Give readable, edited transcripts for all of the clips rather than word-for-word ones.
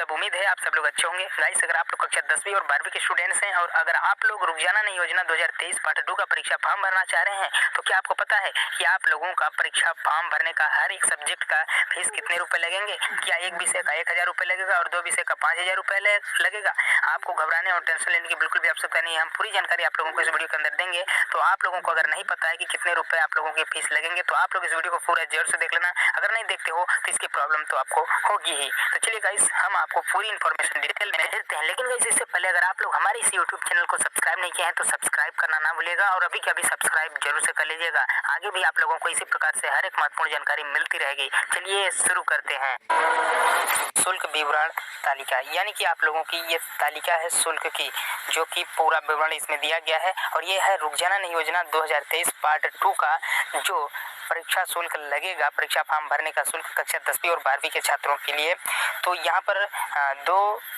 सब उम्मीद है आप सब लोग अच्छे होंगे। गाइस, अगर आप लोग कक्षा 10वीं और 12वीं के स्टूडेंट्स हैं और अगर आप लोग रुक जाना नहीं योजना 2023 पार्ट 2 का परीक्षा फॉर्म भरना चाह रहे हैं, तो क्या आपको पता है कि आप लोगों का परीक्षा फॉर्म भरने का हर एक सब्जेक्ट का फीस कितने रुपए लगेंगे? क्या एक विषय का 1000 रुपए लगेगा और 2 विषय का 5000 रुपए लगेगा? आपको घबराने और टेंशन लेने की बिल्कुल भी आवश्यकता नहीं है। हम पूरी जानकारी आप लोगों को इस वीडियो के अंदर देंगे। तो आप लोगों को अगर नहीं पता है कि कितने रुपए आप लोगों की फीस लगेंगे, तो आप लोग इस वीडियो को पूरा जरूर से देख लेना। अगर नहीं देखते हो तो इसकी प्रॉब्लम तो आपको होगी ही। तो चलिए गाइस, हम आपको पूरी इन्फॉर्मेशन डिटेल में देते हैं। लेकिन गाइस, इससे पहले अगर आप लोग हमारे इस यूट्यूब चैनल को सब्सक्राइब नहीं किए हैं तो सब्सक्राइब करना ना भूलिएगा और अभी के अभी सब्सक्राइब जरूर से कर लीजिएगा। आगे भी आप लोगों को इसी प्रकार से हर एक महत्वपूर्ण जानकारी मिलती रहेगी। चलिए शुरू करते हैं। शुल्क विवरण तालिका, यानी कि आप लोगों की ये तालिका है शुल्क की, जो कि पूरा विवरण इसमें दिया गया है। और ये है रुक जाना नहीं योजना 2023 पार्ट 2 का जो परीक्षा शुल्क लगेगा, परीक्षा फॉर्म भरने का शुल्क कक्षा 10वीं और 12वीं के छात्रों के लिए। तो यहाँ पर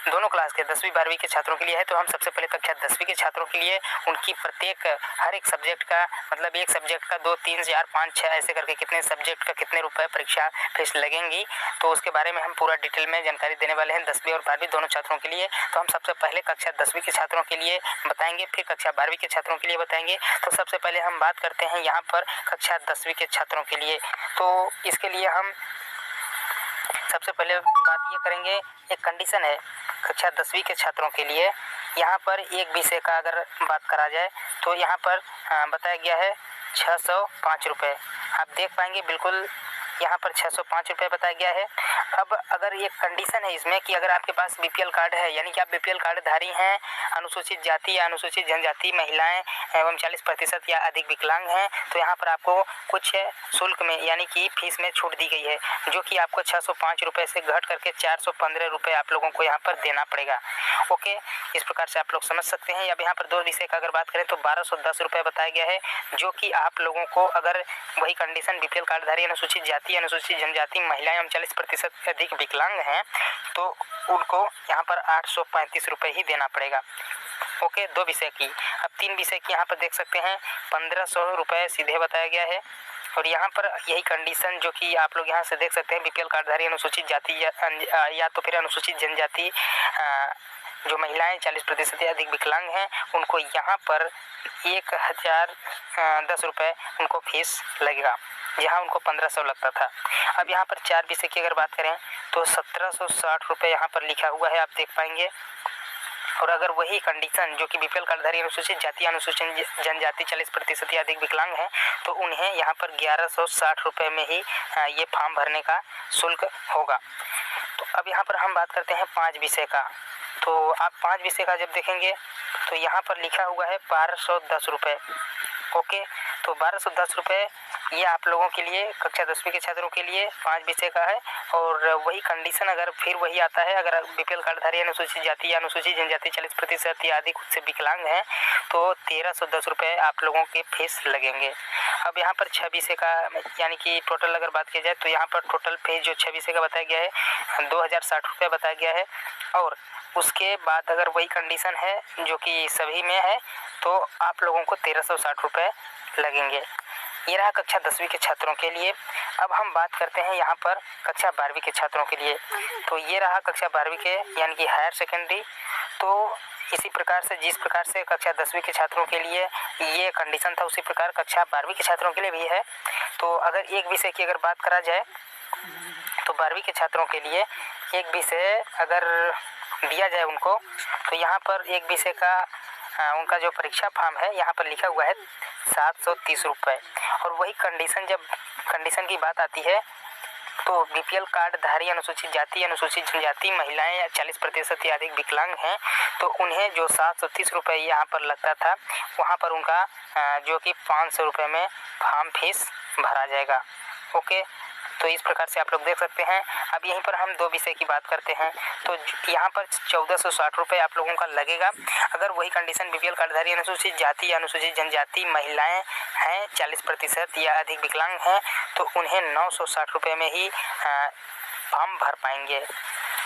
दोनों क्लास के 10वीं 12वीं के छात्रों के लिए है। तो हम सबसे पहले कक्षा 10वीं के छात्रों के लिए उनकी प्रत्येक हर एक सब्जेक्ट का, मतलब एक सब्जेक्ट का 2, 3, 4, 5, 6 ऐसे करके कितने सब्जेक्ट का कितने रुपए परीक्षा फीस लगेंगी, तो उसके बारे में हम पूरा डिटेल में जानकारी देने वाले हैं 10वीं और 12वीं दोनों छात्रों के लिए। तो हम सबसे पहले कक्षा 10वीं के छात्रों के लिए बताएंगे, फिर कक्षा 12वीं के छात्रों के लिए बताएंगे। तो सबसे पहले हम बात करते हैं यहाँ पर कक्षा 10वीं के छात्रों के लिए। तो इसके लिए हम सबसे पहले बात ये करेंगे, एक कंडीशन है कक्षा 10वीं के छात्रों के लिए। यहाँ पर एक विषय का अगर बात करा जाए तो यहाँ पर बताया गया है 605 रुपये। आप देख पाएंगे बिल्कुल यहाँ पर 605 रुपये बताया गया है। अब अगर एक कंडीशन है इसमें कि अगर आपके पास बीपीएल कार्ड है, यानी कि आप बीपीएल कार्ड धारी हैं, अनुसूचित जाति या अनुसूचित जनजाति महिलाएं एवं 40% या अधिक विकलांग हैं, तो यहाँ पर आपको कुछ शुल्क में यानी कि फीस में छूट दी गई है, जो कि आपको 605 रुपये से घट करके 415 रुपये आप लोगों को यहाँ पर देना पड़ेगा। ओके, इस प्रकार से आप लोग समझ सकते हैं। अब यहाँ पर दो विषय का अगर बात करें तो 1210 रुपये बताया गया है, जो कि आप लोगों को अगर वही कंडीशन बीपीएल कार्डधारी अनुसूचित जाति अनुसूचित जनजाति महिलाएं एवं 40% से अधिक विकलांग हैं, तो उनको यहाँ पर 835 रुपये ही देना पड़ेगा। ओके, दो विषय की। अब तीन विषय की यहाँ पर देख सकते हैं 1500 रुपये सीधे बताया गया है। और यहाँ पर यही कंडीशन जो कि आप लोग यहाँ से देख सकते हैं, बीपीएल कार्डधारी अनुसूचित जाति या तो फिर अनुसूचित जनजाति जो महिलाएं 40% से अधिक विकलांग हैं, उनको यहाँ पर 1010 रुपये उनको फीस लगेगा, जहाँ उनको 1500 लगता था। अब यहाँ पर चार विषय की अगर बात करें तो 1760 रुपये यहाँ पर लिखा हुआ है, आप देख पाएंगे। और अगर वही कंडीशन जो कि बीपीएल कार्डधारी अनुसूचित जाति अनुसूचित जनजाति 40% या अधिक विकलांग हैं, तो उन्हें यहाँ पर 1160 रुपये में ही ये फॉर्म भरने का शुल्क होगा। तो अब यहाँ पर हम बात करते हैं 5 विषय का। तो आप 5 विषय का जब देखेंगे तो यहाँ पर लिखा हुआ है 1210 रुपये। ओके, तो 1210 रुपये ये आप लोगों के लिए कक्षा 10वीं के छात्रों के लिए 5 विषय का है। और वही कंडीशन अगर फिर वही आता है, अगर बीपीएल कार्डधारी अनुसूचित जाति या अनुसूचित जनजाति 40% या अधिक से विकलांग हैं, तो 1310 रुपये आप लोगों के फीस लगेंगे। अब यहाँ पर 6 विषय का यानी कि टोटल अगर बात की जाए तो यहाँ पर टोटल फीस जो 6 विषय का बताया गया है 2060 रुपये बताया गया है। और उसके बाद अगर वही कंडीशन है जो कि सभी में है, तो आप लोगों को 1360 रुपये लगेंगे। ये रहा कक्षा 10वीं के छात्रों के लिए। अब हम बात करते हैं यहाँ पर कक्षा 12वीं के छात्रों के लिए। तो ये रहा कक्षा 12वीं के यानी कि हायर सेकेंडरी। तो इसी प्रकार से जिस प्रकार से कक्षा 10वीं के छात्रों के लिए ये कंडीशन था, उसी प्रकार कक्षा 12वीं के छात्रों के लिए भी है। तो अगर एक विषय की अगर बात करा जाए तो 12वीं के छात्रों के लिए एक विषय अगर दिया जाए उनको, तो यहाँ पर एक विषय का उनका जो परीक्षा फॉर्म है यहाँ पर लिखा हुआ है 730 रुपये। और वही जब कंडीशन की बात आती है तो बीपीएल कार्डधारी अनुसूचित जाति अनुसूचित जनजाति महिलाएं 40% या अधिक विकलांग हैं, तो उन्हें जो 730 रुपये यहाँ पर लगता था, वहाँ पर उनका जो कि 500 रुपये में फॉर्म फीस भरा जाएगा। ओके, तो इस प्रकार से आप लोग देख सकते हैं। अब यहीं पर हम दो विषय की बात करते हैं, तो यहाँ पर 1460 रुपये आप लोगों का लगेगा। अगर वही कंडीशन बीपीएल कार्डधारी अनुसूचित जाति या अनुसूचित जनजाति महिलाएं हैं 40% या अधिक विकलांग हैं, तो उन्हें 960 रुपये में ही फॉर्म भर पाएंगे।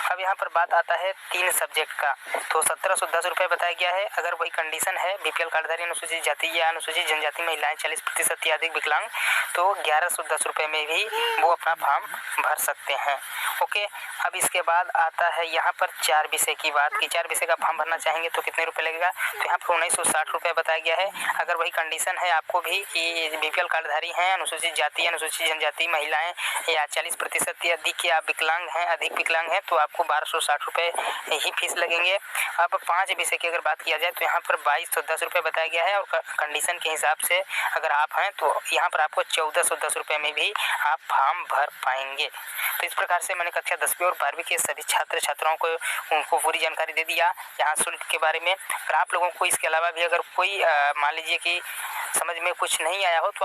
अब यहाँ पर बात आता है 3 सब्जेक्ट का, तो 1710 रुपये बताया गया है। अगर वही कंडीशन है बीपीएल कार्डधारी अनुसूचित जाति या अनुसूचित जनजाति महिलाएं 40% या अधिक विकलांग, तो 1110 रुपये में भी वो अपना फॉर्म भर सकते हैं। ओके, अब इसके बाद आता है यहाँ पर 4 विषय की बात कि 4 विषय का फॉर्म भरना चाहेंगे तो कितने रुपए लगेगा, तो यहाँ पर 1960 रुपये बताया गया है। अगर वही कंडीशन है आपको भी कि बीपीएल कार्डधारी हैं, अनुसूचित जाति, अनुसूचित जनजाति महिलाएं या 40% या अधिक या विकलांग हैं, अधिक विकलांग हैं, तो आपको 1260 रुपये ही फीस लगेंगे। अब 5 विषय की अगर बात किया जाए तो यहाँ पर 2210 रुपये बताया गया है, और कंडीशन के हिसाब से अगर आप हैं तो यहाँ पर आपको 1410 रुपये में भी आप फॉर्म भर पाएंगे। तो इस प्रकार से मैंने कक्षा 10वीं और 12वीं के सभी छात्र छात्राओं को उनको पूरी जानकारी दे दिया यहाँ शुल्क के बारे में। अगर आप लोगों को इसके अलावा भी अगर कोई मान लीजिए कि समझ में कुछ नहीं आया हो तो